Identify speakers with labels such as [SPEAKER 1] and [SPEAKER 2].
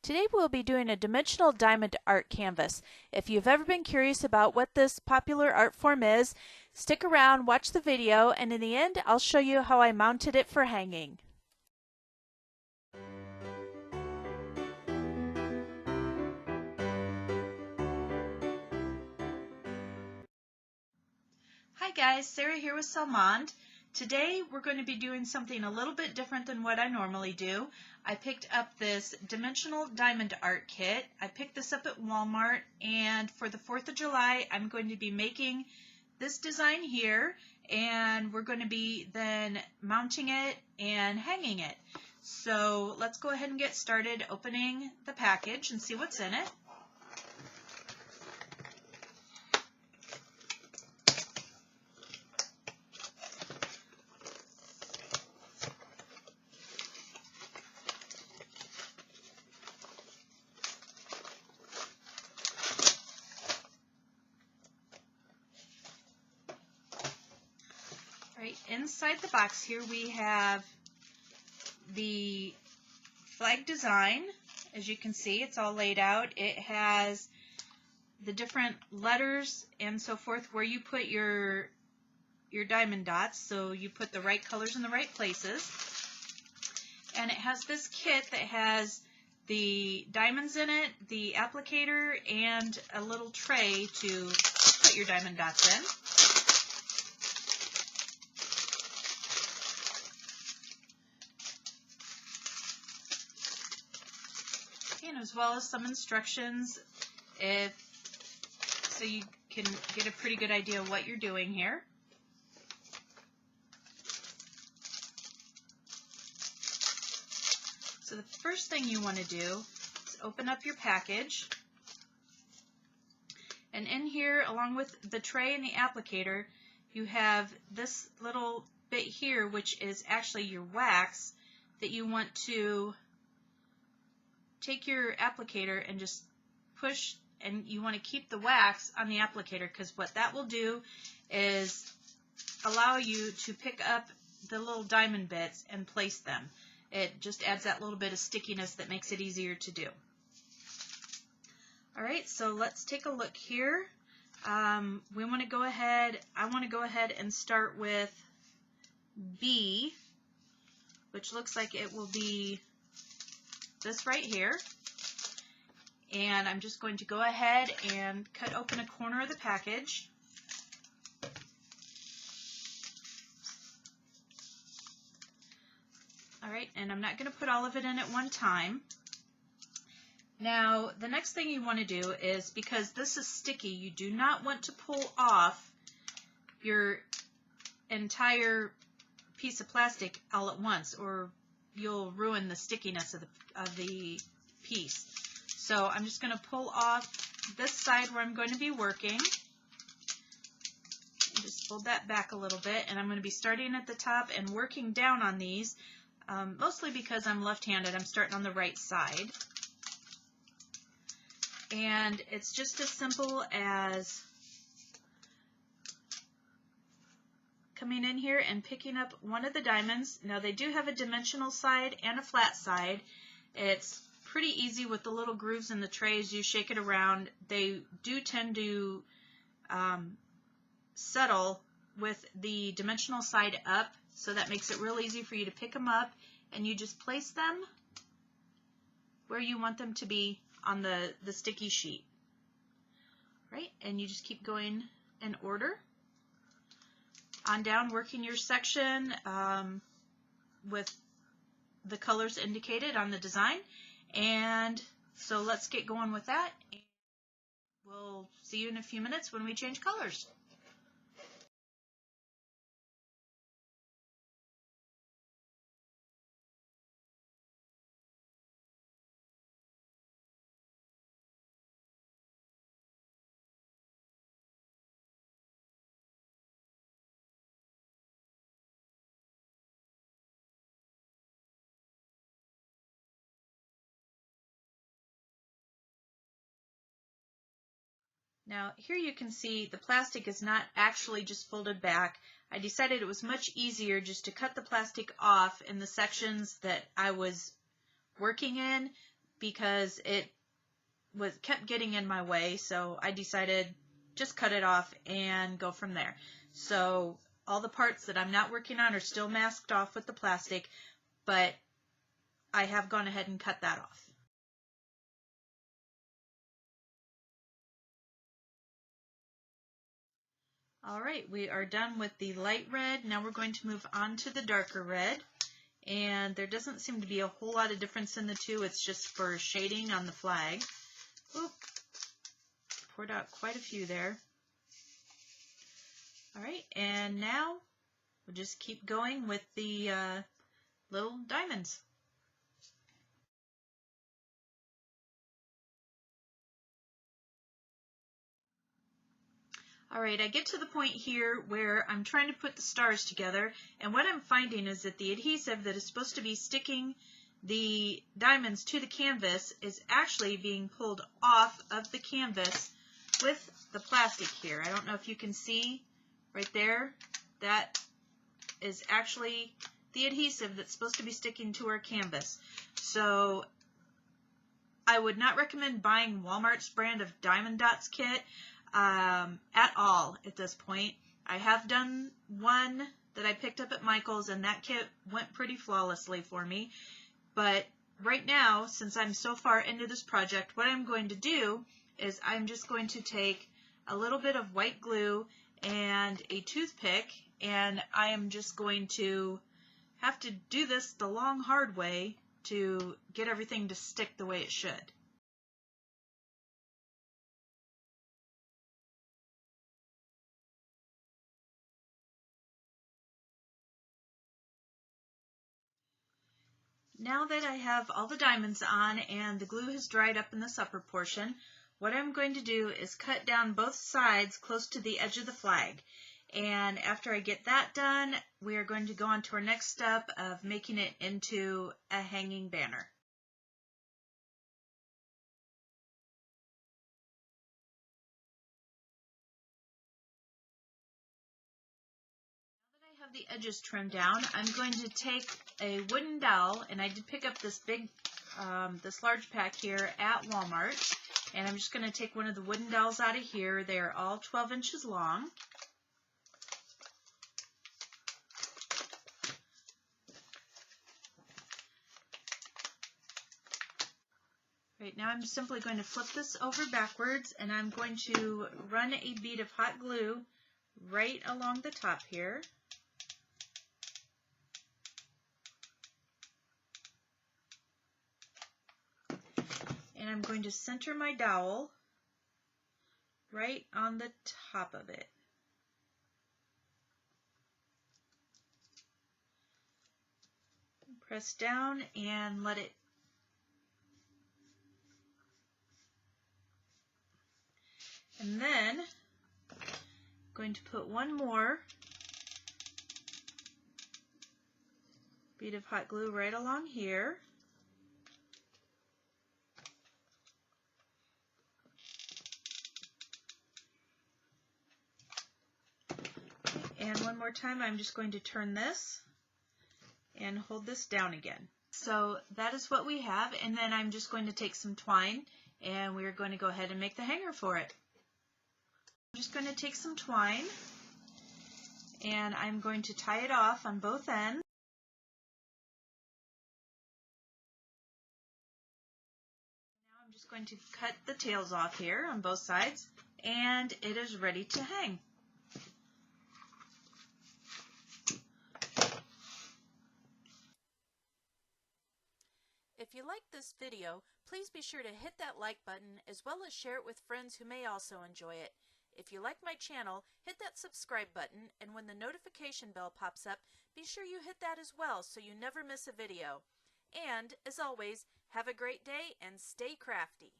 [SPEAKER 1] Today we'll be doing a dimensional diamond art canvas. If you've ever been curious about what this popular art form is, stick around, watch the video, and in the end I'll show you how I mounted it for hanging. Hi guys, Sarah here with Salmond. Today we're going to be doing something a little bit different than what I normally do. I picked up this dimensional diamond art kit. I picked this up at Walmart, and for the 4th of July I'm going to be making this design here, and we're going to be then mounting it and hanging it. So let's go ahead and get started opening the package and see what's in it. Right, inside the box here we have the flag design. As you can see, it's all laid out. It has the different letters and so forth where you put your diamond dots, so you put the right colors in the right places. And it has this kit that has the diamonds in it, the applicator, and a little tray to put your diamond dots in. And as well as some instructions so you can get a pretty good idea of what you're doing here. So the first thing you want to do is open up your package, and in here, along with the tray and the applicator, you have this little bit here, which is actually your wax that you want to take your applicator and just push, and you want to keep the wax on the applicator, because what that will do is allow you to pick up the little diamond bits and place them. It just adds that little bit of stickiness that makes it easier to do. Alright, so let's take a look here. I want to go ahead and start with B, which looks like it will be this right here. And I'm just going to go ahead and cut open a corner of the package. Alright, and I'm not going to put all of it in at one time. Now, the next thing you want to do is, because this is sticky, you do not want to pull off your entire piece of plastic all at once, or you'll ruin the stickiness of the piece. So I'm just going to pull off this side where I'm going to be working. And just fold that back a little bit, and I'm going to be starting at the top and working down on these, mostly because I'm left-handed. I'm starting on the right side. And it's just as simple as coming in here and picking up one of the diamonds. Now they do have a dimensional side and a flat side. It's pretty easy with the little grooves in the trays. You shake it around. They do tend to settle with the dimensional side up, so that makes it real easy for you to pick them up, and you just place them where you want them to be on the sticky sheet. Right, and you just keep going in order on down, working your section with the colors indicated on the design. And so let's get going with that. We'll see you in a few minutes when we change colors. Now here you can see the plastic is not actually just folded back. I decided it was much easier just to cut the plastic off in the sections that I was working in because it kept getting in my way, so I decided just cut it off and go from there. So all the parts that I'm not working on are still masked off with the plastic, but I have gone ahead and cut that off. All right, we are done with the light red. Now we're going to move on to the darker red. And there doesn't seem to be a whole lot of difference in the two. It's just for shading on the flag. Oop, poured out quite a few there. All right, and now we'll just keep going with the little diamonds. All right, I get to the point here where I'm trying to put the stars together, and what I'm finding is that the adhesive that is supposed to be sticking the diamonds to the canvas is actually being pulled off of the canvas with the plastic here. I don't know if you can see right there. That is actually the adhesive that's supposed to be sticking to our canvas. So I would not recommend buying Walmart's brand of Diamond Dots kit at all at this point. I have done one that I picked up at Michael's, and that kit went pretty flawlessly for me. But right now, since I'm so far into this project, what I'm going to do is I'm just going to take a little bit of white glue and a toothpick, and I am just going to have to do this the long, hard way to get everything to stick the way it should. Now that I have all the diamonds on and the glue has dried up in this upper portion, what I'm going to do is cut down both sides close to the edge of the flag. And after I get that done, we are going to go on to our next step of making it into a hanging banner. The edges trimmed down, I'm going to take a wooden dowel, and I did pick up this this large pack here at Walmart, and I'm just going to take one of the wooden dowels out of here. They are all 12 inches long. Right now I'm simply going to flip this over backwards, and I'm going to run a bead of hot glue right along the top here. And I'm going to center my dowel right on the top of it. Press down and let it. And then I'm going to put one more bead of hot glue right along here. And one more time, I'm just going to turn this and hold this down again. So that is what we have, and then I'm just going to take some twine, and we're going to go ahead and make the hanger for it. I'm just going to take some twine, and I'm going to tie it off on both ends. Now I'm just going to cut the tails off here on both sides, and it is ready to hang.
[SPEAKER 2] If you like this video, please be sure to hit that like button as well as share it with friends who may also enjoy it. If you like my channel, hit that subscribe button, and when the notification bell pops up, be sure you hit that as well so you never miss a video. And, as always, have a great day and stay crafty.